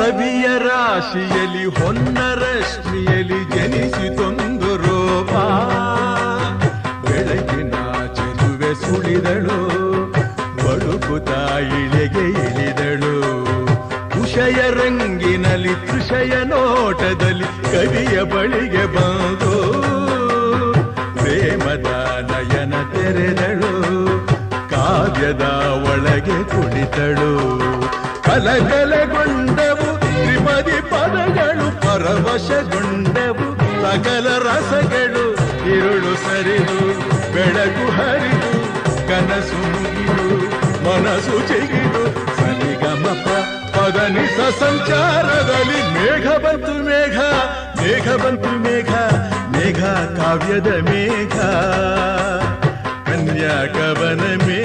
ಸವಿಯ ರಾಶಿಯಲ್ಲಿ ಹೊನ್ನರಶ್ಮಿಯಲ್ಲಿ ಜನಿಸಿತೊಂದು ರೂಪ. ಬೆಳಗಿನ ಚೆಲುವೆ ಸುಳಿದಳು, ಬಳುಕುತ ಇಳೆಗೆ ಇಳಿದಳು. ಕುಶಯ ರಂಗಿನಲ್ಲಿ ಕೃಷಯ ನೋಟದಲ್ಲಿ ಕವಿಯ ಬಳಿಗೆ ಬಂದು ಪ್ರೇಮದ ನಯನ ತೆರೆದಳು, ಕಾವ್ಯದ ಒಳಗೆ ಕುಳಿತಳು. ಕಲಕಲಗೊಂಡವು ತ್ರಿಪದಿ ಪದಗಳು, ಪರವಶಗೊಂಡವು ಸಕಲ ರಸಗಳು. ഇരുಳು ಸರಿದು ಬೆಳಕು ಹರಿದು ಕನಸು ಮುಗಿದು ಮನಸ್ಸು ಚಿಗಿದು ಸರಿಗಮಪ ಪದನಿಸ ಸಂಚಾರದಲ್ಲಿ ಮೇಘ ಬಂತು ಮೇಘ, ಮೇಘ ಬಂತು ಮೇಘ, ಮೇಘ ಕಾವ್ಯದ ಮೇಘ, ಕನ್ಯಾ ಕವನ ಮೇಘ.